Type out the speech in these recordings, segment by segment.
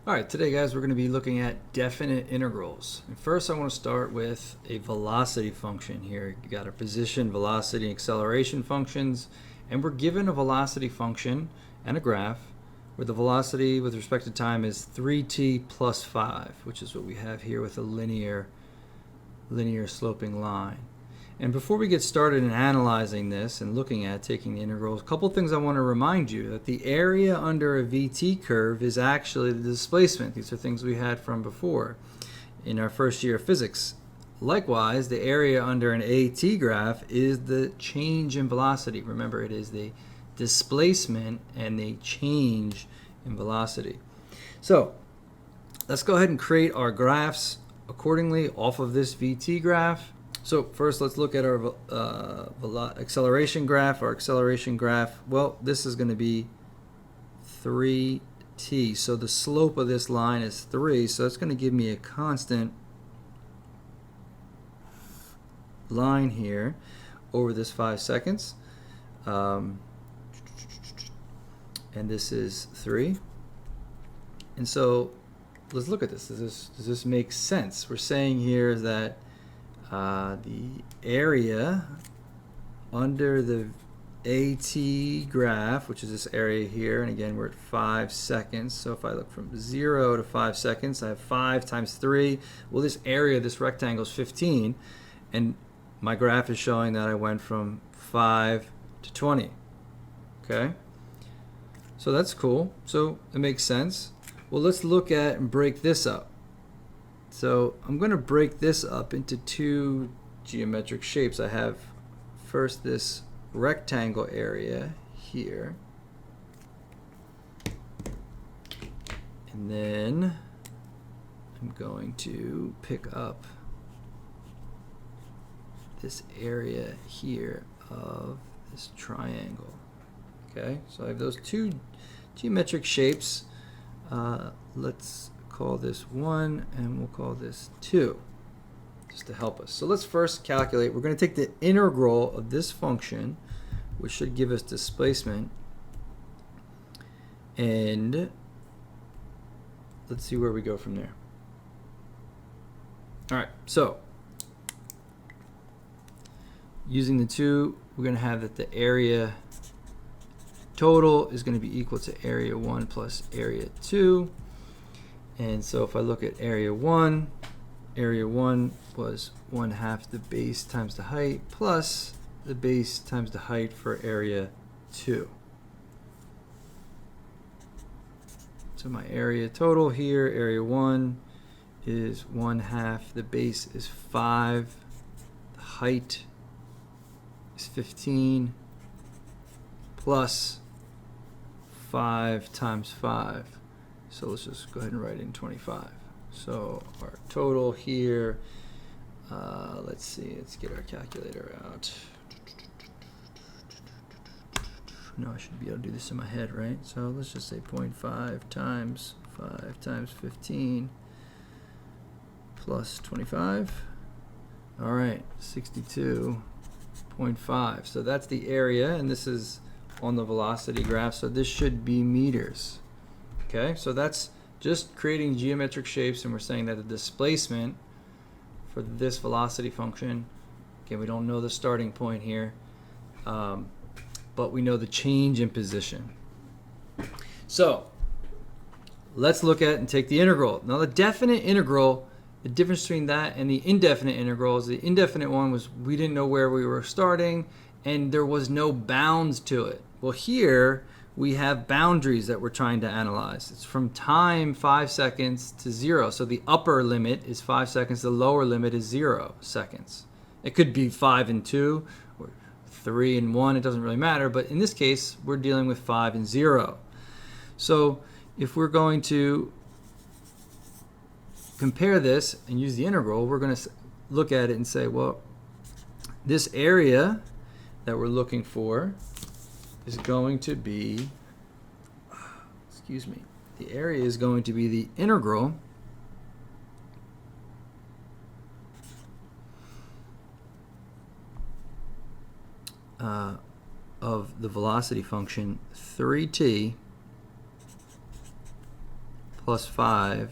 All right, today guys, we're going to be looking at definite integrals. And first I want to start with a velocity function here. You got our position, velocity, and acceleration functions, and we're given a velocity function and a graph where the velocity with respect to time is 3t plus 5, which is what we have here with a linear sloping line. And before we get started in analyzing this and looking at taking the integrals, a couple things I want to remind you that the area under a VT curve is actually the displacement. These are things we had from before in our first year of physics. Likewise, the area under an AT graph is the change in velocity. Remember, it is the displacement and the change in velocity. So let's go ahead and create our graphs accordingly off of this VT graph. So first, let's look at our acceleration graph. Our acceleration graph, well, this is going to be 3t. So the slope of this line is 3. So it's going to give me a constant line here over this 5 seconds. And this is 3. And so let's look at this. Does this make sense? We're saying here that the area under the AT graph, which is this area here, and again we're at 5 seconds, so if I look from 0 to 5 seconds, I have 5 times 3. Well, this area, this rectangle, is 15, and my graph is showing that I went from 5 to 20. Okay, so that's cool. So it makes sense. Well, let's look at and break this up. So I'm going to break this up into two geometric shapes. I have first this rectangle area here, and then I'm going to pick up this area here of this triangle. Okay, so I have those two geometric shapes. Let's call this 1 and we'll call this 2 just to help us. So let's first calculate. We're going to take the integral of this function, which should give us displacement, and let's see where we go from there. Alright, so using the 2, we're going to have that the area total is going to be equal to area 1 plus area 2. And so if I look at area 1 was 1/2 the base times the height plus the base times the height for area 2. So my area total here, area 1 is 1/2, the base is 5, the height is 15 plus 5 times 5. So let's just go ahead and write in 25. So our total here, let's see, let's get our calculator out. No, I should be able to do this in my head, right? So let's just say 0.5 times 5 times 15 plus 25. All right, 62.5. So that's the area, and this is on the velocity graph, so this should be meters. Okay, so that's just creating geometric shapes, and we're saying that the displacement for this velocity function, again, we don't know the starting point here, but we know the change in position. So let's look at and take the integral. Now the definite integral, the difference between that and the indefinite integral is the indefinite one was we didn't know where we were starting and there was no bounds to it. Well, here we have boundaries that we're trying to analyze. It's from time 5 seconds to 0. So the upper limit is 5 seconds, the lower limit is 0 seconds. It could be 5 and 2 or 3 and 1, it doesn't really matter, but in this case we're dealing with 5 and 0. So if we're going to compare this and use the integral, we're going to look at it and say, well, this area that we're looking for is going to be, the area is going to be the integral of the velocity function 3t plus 5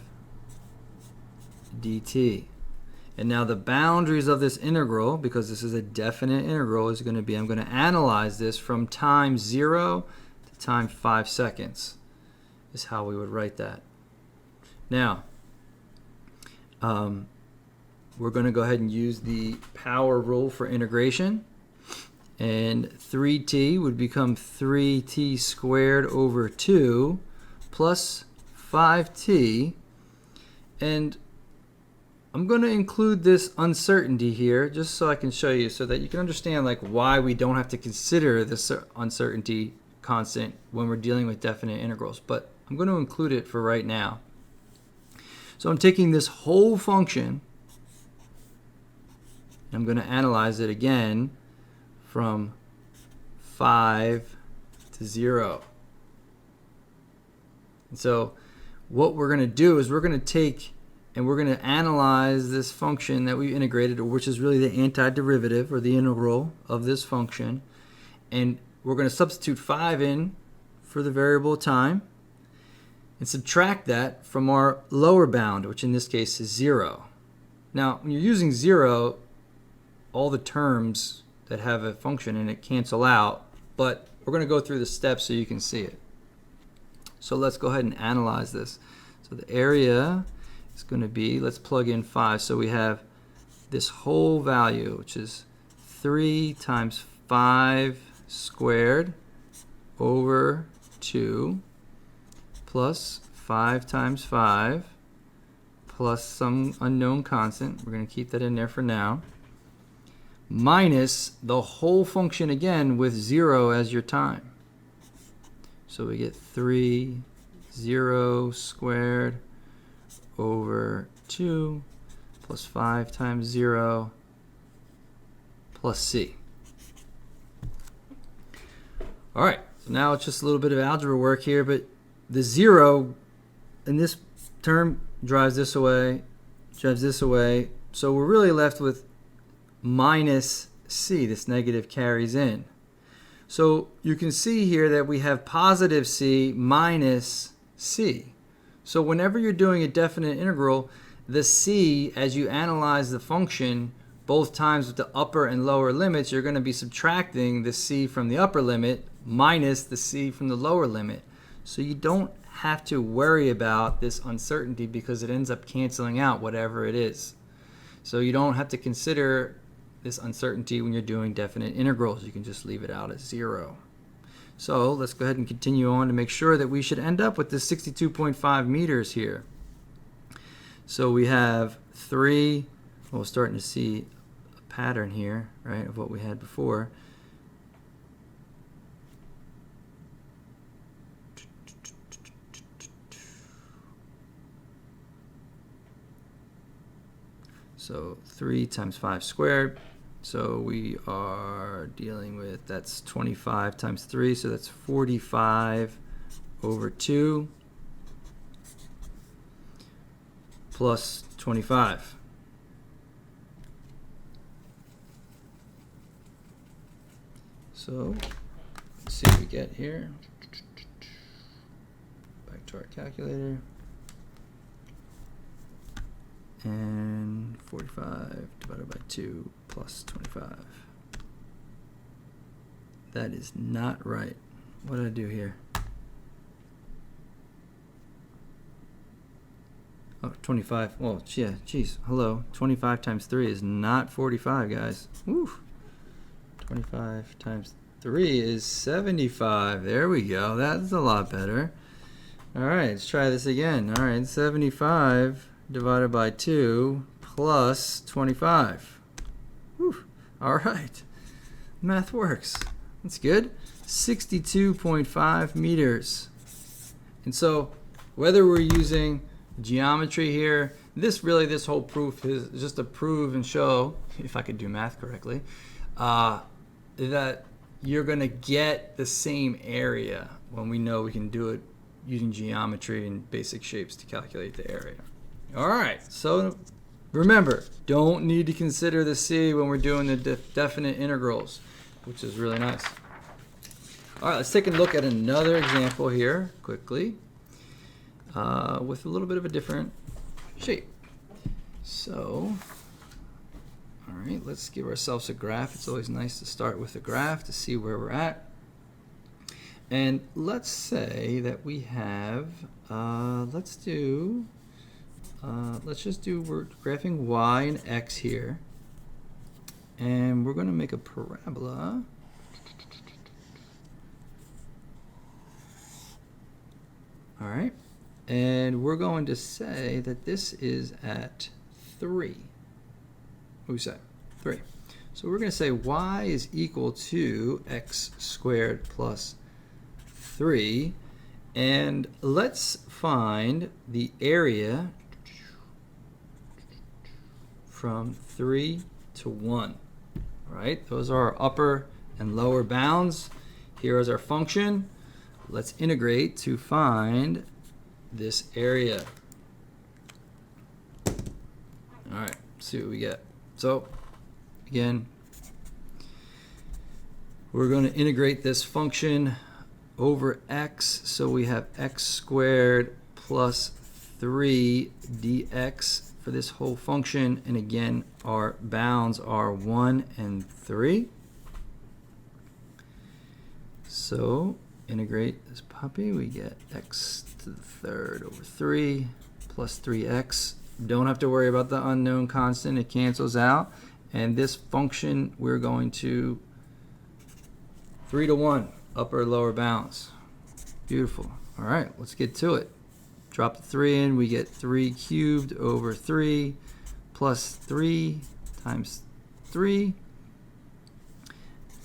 dt. And now the boundaries of this integral, because this is a definite integral, is going to be, I'm going to analyze this from time 0 to time 5 seconds, is how we would write that. Now, we're going to go ahead and use the power rule for integration. And 3t would become 3t squared over 2 plus 5t. And I'm going to include this uncertainty here just so I can show you, so that you can understand like why we don't have to consider this uncertainty constant when we're dealing with definite integrals. But I'm going to include it for right now. So I'm taking this whole function, I'm going to analyze it again from 5 to 0. And so what we're going to do is we're going to take and we're going to analyze this function that we integrated, which is really the antiderivative or the integral of this function. And we're going to substitute 5 in for the variable time and subtract that from our lower bound, which in this case is 0. Now, when you're using 0, all the terms that have a function in it cancel out, but we're going to go through the steps so you can see it. So let's go ahead and analyze this. So the area is going to be, let's plug in 5. So we have this whole value, which is 3 times 5 squared over 2 plus 5 times 5 plus some unknown constant. We're going to keep that in there for now. Minus the whole function again with 0 as your time. So we get 3, 0 squared over 2 plus 5 times 0 plus c. All right, so now it's just a little bit of algebra work here, but the 0 in this term drives this away, so we're really left with minus c. This negative carries in. So you can see here that we have positive c minus c. So whenever you're doing a definite integral, the c, as you analyze the function, both times with the upper and lower limits, you're going to be subtracting the c from the upper limit minus the c from the lower limit. So you don't have to worry about this uncertainty because it ends up canceling out whatever it is. So you don't have to consider this uncertainty when you're doing definite integrals. You can just leave it out at 0. So let's go ahead and continue on to make sure that we should end up with this 62.5 meters here. So we have 3, well, we're starting to see a pattern here, right, of what we had before. So 3 times 5 squared. So we are dealing with, that's 25 times 3, so that's 45 over 2 plus 25. So let's see what we get here. Back to our calculator. And 45 divided by 2 plus 25. That is not right. What did I do here? Oh, 25. Well, yeah, geez. Hello. 25 times 3 is not 45, guys. Woo. 25 times 3 is 75. There we go. That's a lot better. All right, let's try this again. All right, 75 divided by 2 plus 25. Whew. All right. Math works. That's good. 62.5 meters. And so whether we're using geometry here, this whole proof is just to prove and show, if I could do math correctly, that you're going to get the same area when we know we can do it using geometry and basic shapes to calculate the area. All right, so remember, don't need to consider the c when we're doing the definite integrals, which is really nice. All right, let's take a look at another example here quickly. with a little bit of a different shape. So, all right, let's give ourselves a graph. It's always nice to start with a graph to see where we're at. And let's say that we have, let's just do, we're graphing y and x here. And we're going to make a parabola. All right. And we're going to say that this is at 3. What do we say? 3. So we're going to say y is equal to x squared plus 3. And let's find the area from 3 to 1. All right, those are our upper and lower bounds. Here is our function. Let's integrate to find this area. All right, see what we get. So again, we're going to integrate this function over x, so we have x squared plus 3 dx for this whole function, and again our bounds are 1 and 3. So integrate this puppy, we get x to the third over 3 plus 3x. Don't have to worry about the unknown constant, it cancels out. And this function we're going to 3 to 1, upper lower bounds. Beautiful. All right, let's get to it. Drop the 3 in, we get 3 cubed over 3 plus 3 times 3.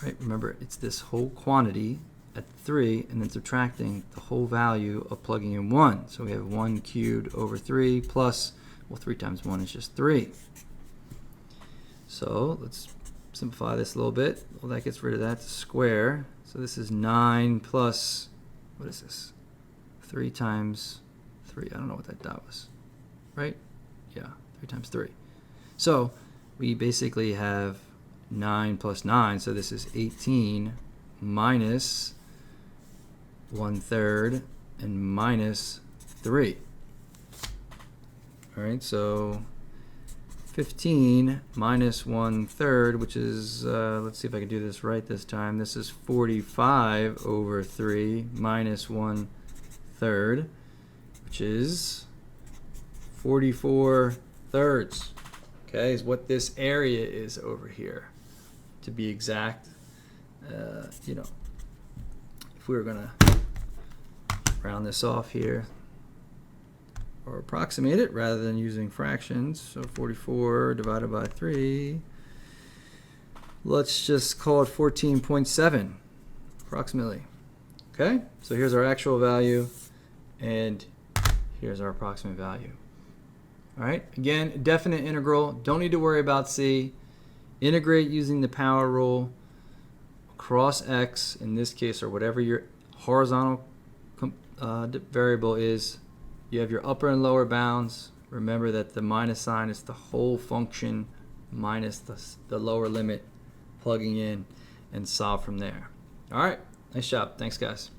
Right, remember it's this whole quantity at 3 and then subtracting the whole value of plugging in 1. So we have 1 cubed over 3 plus, well, 3 times 1 is just 3. So let's simplify this a little bit. Well, that gets rid of that square. So this is 9 plus, what is this? 3 times 3. I don't know what that dot was. Right? Yeah, 3 times 3. So we basically have 9 plus 9. So this is 18 minus 1/3 and minus 3. All right, so 15 minus 1/3, which is, let's see if I can do this right this time. This is 45 over 3 minus 1/3, which is 44/3. Okay, is what this area is over here. To be exact, you know, if we were going to round this off here, or approximate it rather than using fractions, so 44 divided by 3, let's just call it 14.7 approximately. Okay, so here's our actual value and here's our approximate value. All right, again, definite integral, don't need to worry about c. Integrate using the power rule across x in this case, or whatever your horizontal variable is. You have your upper and lower bounds. Remember that the minus sign is the whole function minus the lower limit, plugging in, and solve from there. All right, nice job. Thanks, guys.